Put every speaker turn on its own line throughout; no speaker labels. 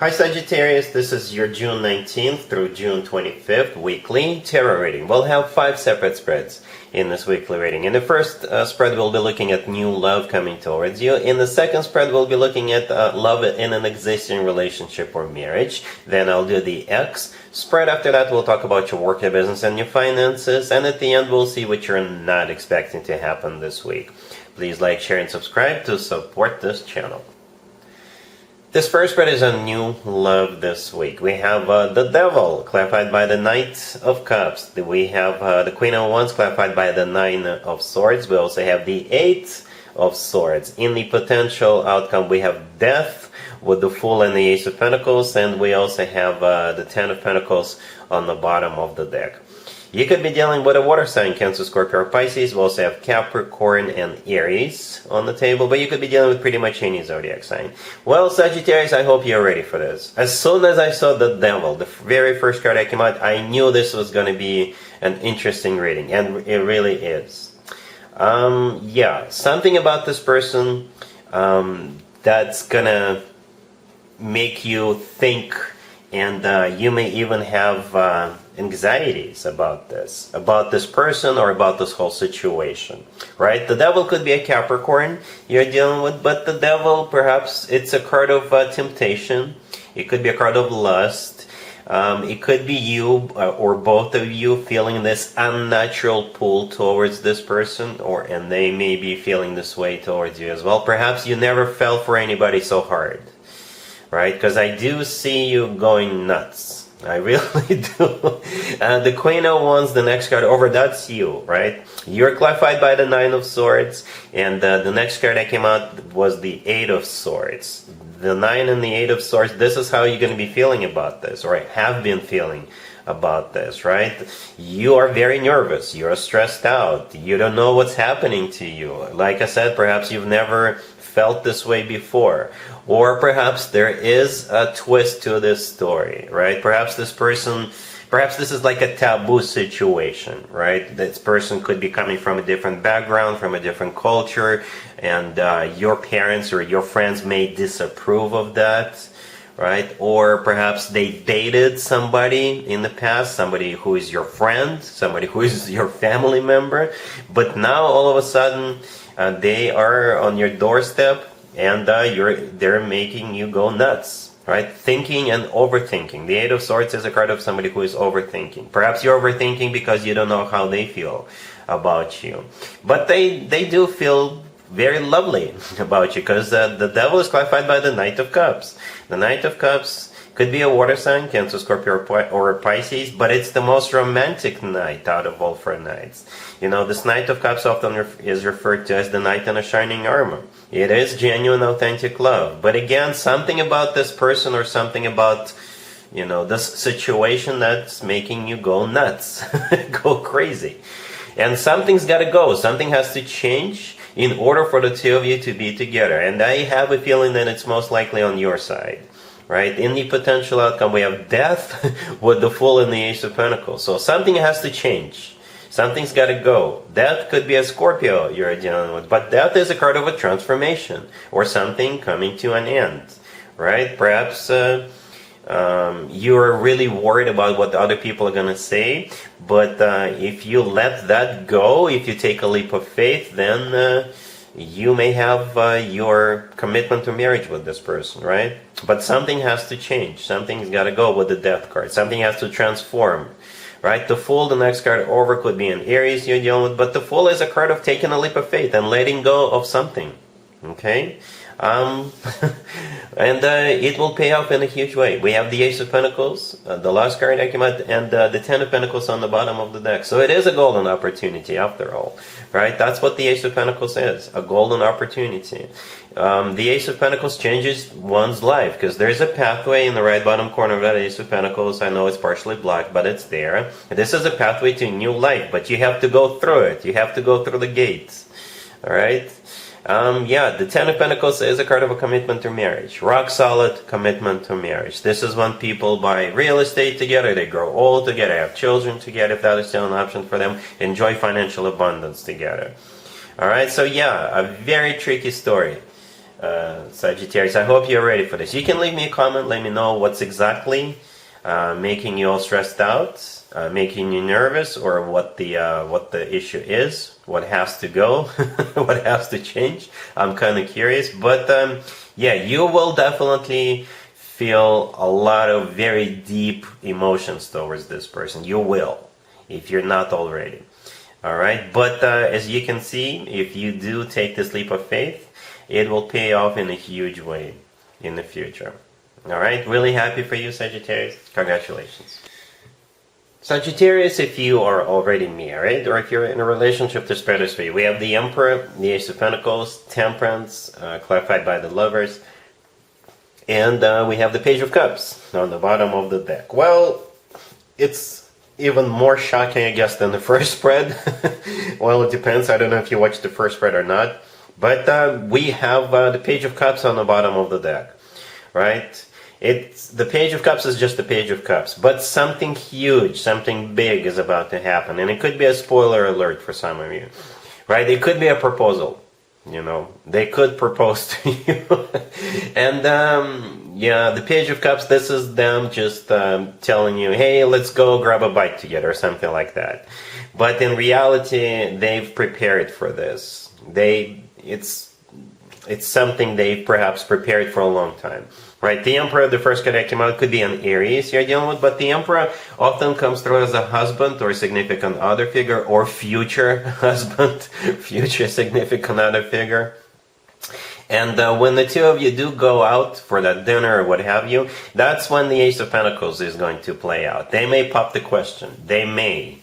Hi Sagittarius, this is your June 19th through June 25th weekly tarot reading. We'll have 5 separate spreads in this weekly reading. In the first spread, we'll be looking at new love coming towards you. In the second spread, we'll be looking at love in an existing relationship or marriage. Then I'll do the X spread. After that, we'll talk about your work, your business, and your finances. And at the end, we'll see what you're not expecting to happen this week. Please like, share, and subscribe to support this channel. This first spread is on new love this week. We have the Devil, clarified by the Knight of Cups. We have the Queen of Wands, clarified by the Nine of Swords. We also have the Eight of Swords. In the potential outcome, we have Death with the Fool and the Ace of Pentacles. And we also have the Ten of Pentacles on the bottom of the deck. You could be dealing with a water sign, Cancer, Scorpio, or Pisces. We also have Capricorn and Aries on the table, but you could be dealing with pretty much any zodiac sign. Well, Sagittarius, I hope you're ready for this. As soon as I saw the Devil, the very first card that came out, I knew this was going to be an interesting reading, and it really is. Yeah, something about this person that's going to make you think, and you may even have anxieties about this person or about this whole situation, right? The Devil could be a Capricorn you're dealing with, but the Devil, perhaps it's a card of temptation. It could be a card of lust. It could be you or both of you feeling this unnatural pull towards this person, and they may be feeling this way towards you as well. Perhaps you never fell for anybody so hard, right? Because I do see you going nuts. I really do. The Queen of Wands, the next card over, that's you, right? You're clarified by the Nine of Swords, and the next card that came out was the Eight of Swords. The Nine and the Eight of Swords, this is how you're going to be feeling about this, or have been feeling about this, right? You are very nervous. You're stressed out. You don't know what's happening to you. Like I said, perhaps you've never felt this way before, or perhaps there is a twist to this story, right? Perhaps this is like a taboo situation, right? This person could be coming from a different background, from a different culture, and your parents or your friends may disapprove of that, right? Or perhaps they dated somebody in the past, somebody who is your friend, somebody who is your family member, but now all of a sudden they are on your doorstep, and they're making you go nuts, right? Thinking and overthinking. The Eight of Swords is a card of somebody who is overthinking. Perhaps you're overthinking because you don't know how they feel about you. But they do feel very lovely about you, because the Devil is clarified by the Knight of Cups. The Knight of Cups could be a water sign, Cancer, Scorpio, or Pisces, but it's the most romantic knight out of all 4 knights. You know, this Knight of Cups often is referred to as the knight in a shining armor. It is genuine, authentic love. But again, something about this person or something about, you know, this situation that's making you go nuts, go crazy. And something's got to go. Something has to change in order for the two of you to be together. And I have a feeling that it's most likely on your side. Right? In the potential outcome, we have Death with the Fool and the Ace of Pentacles. So something has to change. Something's got to go. Death could be a Scorpio you're dealing with, but Death is a card of a transformation or something coming to an end. Right? Perhaps you're really worried about what the other people are going to say, but if you let that go, if you take a leap of faith, then you may have your commitment to marriage with this person, right? But something has to change. Something's got to go with the Death card. Something has to transform, right? The Fool, the next card over, could be an Aries you're dealing with, but the Fool is a card of taking a leap of faith and letting go of something, okay? And it will pay off in a huge way. We have the Ace of Pentacles, the last card that came out, and the Ten of Pentacles on the bottom of the deck. So it is a golden opportunity after all, right? That's what the Ace of Pentacles is, a golden opportunity. The Ace of Pentacles changes one's life, because there's a pathway in the right bottom corner of that Ace of Pentacles. I know it's partially blocked, but it's there. This is a pathway to new life, but you have to go through it. You have to go through the gates, all right? Yeah, the Ten of Pentacles is a card of a commitment to marriage. Rock solid commitment to marriage. This is when people buy real estate together, they grow old together, have children together, if that is still an option for them, enjoy financial abundance together. Alright, so yeah, a very tricky story. Sagittarius. I hope you're ready for this. You can leave me a comment, let me know what's exactly making you all stressed out, making you nervous, or what the issue is, what has to go, what has to change. I'm kind of curious, but yeah, you will definitely feel a lot of very deep emotions towards this person. You will, if you're not already. All right, but as you can see, if you do take this leap of faith, it will pay off in a huge way in the future. All right, really happy for you, Sagittarius. Congratulations. Sagittarius, if you are already married or if you're in a relationship, this spread is for you. We have the Emperor, the Ace of Pentacles, Temperance, clarified by the Lovers, and we have the Page of Cups on the bottom of the deck. Well, it's even more shocking, I guess, than the first spread. Well, it depends. I don't know if you watched the first spread or not. But we have the Page of Cups on the bottom of the deck, right? The Page of Cups is just the Page of Cups, but something huge, something big is about to happen, and it could be a spoiler alert for some of you, right? It could be a proposal, you know, they could propose to you, and yeah, the Page of Cups, this is them just telling you, hey, let's go grab a bite together, or something like that. But in reality, they've prepared for this. It's something they've perhaps prepared for a long time. Right, the Emperor, the first card that came out, could be an Aries you're dealing with, but the Emperor often comes through as a husband or significant other figure, or future husband, future significant other figure. And when the two of you do go out for that dinner or what have you, that's when the Ace of Pentacles is going to play out. They may pop the question. They may.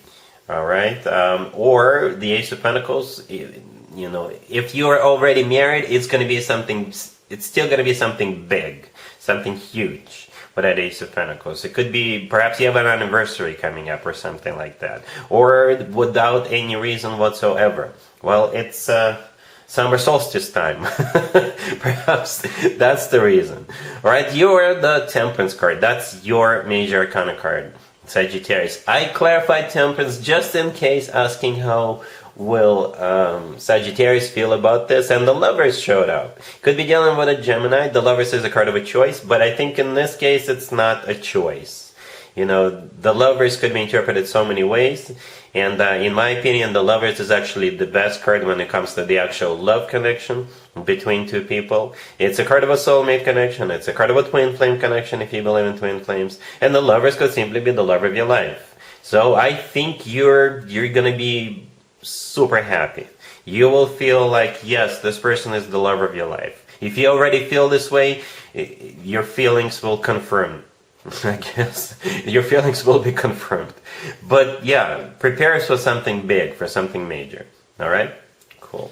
All right? Or the Ace of Pentacles, you know, if you are already married, it's going to be something, it's still going to be something big. Something huge for that Ace of Pentacles. It could be, perhaps you have an anniversary coming up or something like that. Or without any reason whatsoever. Well, it's summer solstice time. Perhaps that's the reason. Alright, you're the Temperance card. That's your major arcana card, Sagittarius. I clarified Temperance just in case, asking how will Sagittarius feel about this, and the Lovers showed up. Could be dealing with a Gemini. The Lovers is a card of a choice, but I think in this case it's not a choice. You know, the Lovers could be interpreted so many ways, and in my opinion, the Lovers is actually the best card when it comes to the actual love connection between two people. It's a card of a soulmate connection. It's a card of a twin flame connection, if you believe in twin flames, and the Lovers could simply be the love of your life. So I think you're gonna be super happy. You will feel like, yes, this person is the love of your life. If you already feel this way, your feelings will confirm. I guess your feelings will be confirmed. But yeah, prepare for something big, for something major. All right? Cool.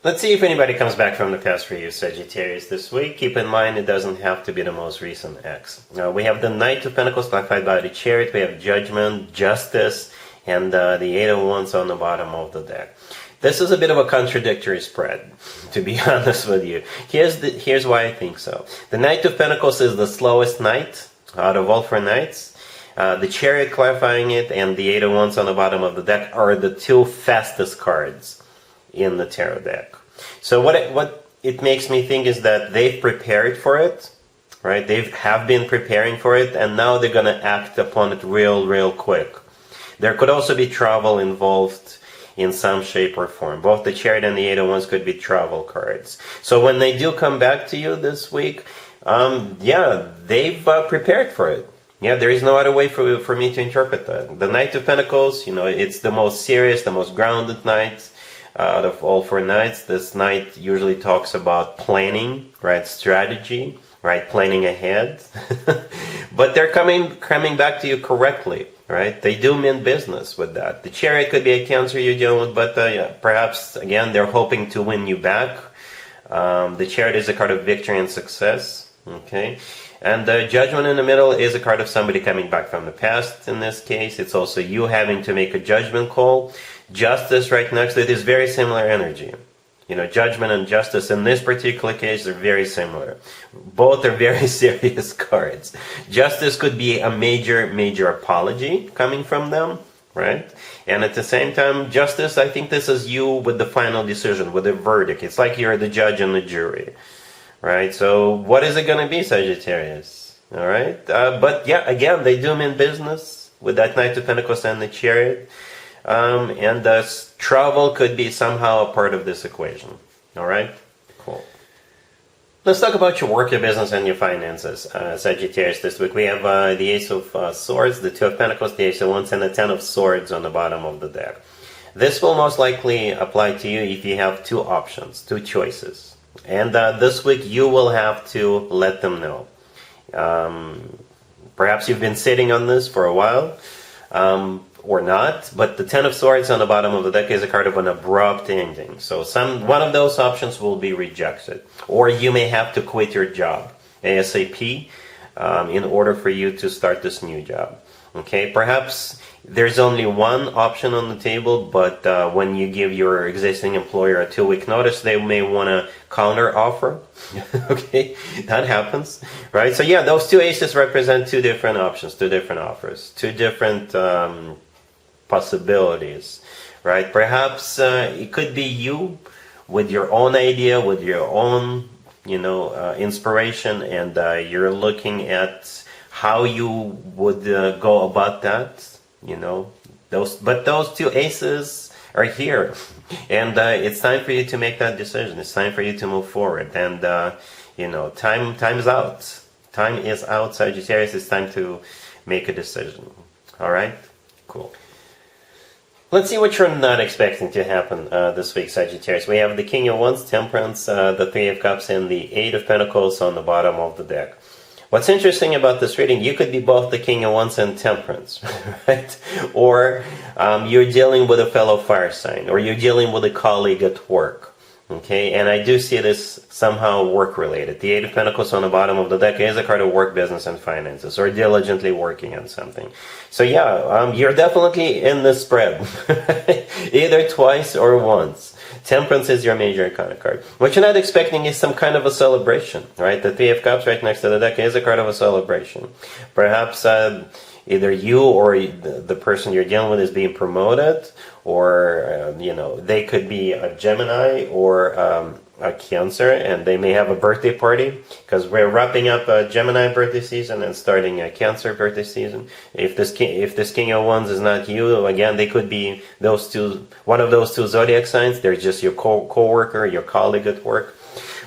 Let's see if anybody comes back from the past for you, Sagittarius, this week. Keep in mind, it doesn't have to be the most recent ex. We have the Knight of Pentacles, clarified by the Chariot. We have Judgment, Justice, and the Eight of Wands on the bottom of the deck. This is a bit of a contradictory spread, to be honest with you. Here's why I think so. The Knight of Pentacles is the slowest knight out of all four knights. The Chariot clarifying it and the Eight of Wands on the bottom of the deck are the two fastest cards in the tarot deck. So what it makes me think is that they've prepared for it, right? They have been preparing for it, and now they're going to act upon it real quick. There could also be travel involved in some shape or form. Both the Chariot and the Eight of Wands could be travel cards. So when they do come back to you this week, yeah, they've prepared for it. Yeah, there is no other way for me to interpret that. The Knight of Pentacles, you know, it's the most serious, the most grounded knight out of all four knights. This knight usually talks about planning, right, strategy, right, planning ahead. But they're coming back to you correctly. Right? They do mean business with that. The Chariot could be a Cancer you're dealing with, but yeah, perhaps, again, they're hoping to win you back. The Chariot is a card of victory and success. Okay? And the Judgment in the middle is a card of somebody coming back from the past in this case. It's also you having to make a judgment call. Justice right next to it is very similar energy. You know, Judgment and Justice in this particular case are very similar. Both are very serious cards. Justice could be a major apology coming from them, right? And at the same time, justice, I think this is you with the final decision, with the verdict. It's like you're the judge and the jury, right? So what is it going to be, Sagittarius? All right? But yeah, again, they do mean business with that Knight of Pentacles and the Chariot. And travel could be somehow a part of this equation. All right? Cool. Let's talk about your work, your business, and your finances, Sagittarius, this week. We have the Ace of Swords, the Two of Pentacles, the Ace of Wands, and the Ten of Swords on the bottom of the deck. This will most likely apply to you if you have two options, two choices. And this week you will have to let them know. Perhaps you've been sitting on this for a while, or not, but the Ten of Swords on the bottom of the deck is a card of an abrupt ending. So one of those options will be rejected. Or you may have to quit your job ASAP in order for you to start this new job. Okay, perhaps there's only one option on the table, but when you give your existing employer a 2-week notice, they may want to counter offer. Okay, that happens, right? So yeah, those two aces represent two different options, two different offers, two different possibilities, right? Perhaps it could be you with your own idea, with your own, inspiration, and you're looking at how you would go about that, But those two aces are here, and it's time for you to make that decision. It's time for you to move forward, and time's out. Time is out, Sagittarius. It's time to make a decision. All right, cool. Let's see what you're not expecting to happen this week, Sagittarius. We have the King of Wands, Temperance, the Three of Cups, and the Eight of Pentacles on the bottom of the deck. What's interesting about this reading, you could be both the King of Wands and Temperance, right? Or you're dealing with a fellow fire sign, or you're dealing with a colleague at work. Okay, and I do see this somehow work-related. The Eight of Pentacles on the bottom of the deck is a card of work, business, and finances, or diligently working on something. So yeah, you're definitely in the spread, either twice or once. Temperance is your major arcana card. What you're not expecting is some kind of a celebration, right? The Three of Cups right next to the deck is a card of a celebration. Perhaps either you or the person you're dealing with is being promoted, or they could be a Gemini or a Cancer, and they may have a birthday party, because we're wrapping up a Gemini birthday season and starting a Cancer birthday season. If this King of Wands is not you, again, they could be those two, one of those two zodiac signs. They're just your co-worker, your colleague at work.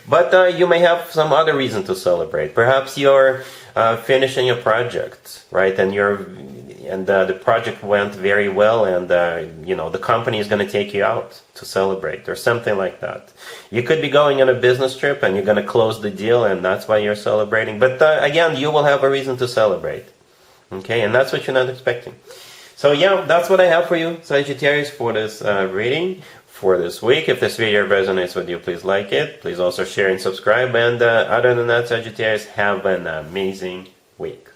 But you may have some other reason to celebrate. Perhaps you're finishing a project, right? And the project went very well, and the company is going to take you out to celebrate, or something like that. You could be going on a business trip, and you're going to close the deal, and that's why you're celebrating. But again, you will have a reason to celebrate. Okay, and that's what you're not expecting. So yeah, that's what I have for you, Sagittarius, for this reading for this week. If this video resonates with you, please like it. Please also share and subscribe. And other than that, Sagittarius, have an amazing week.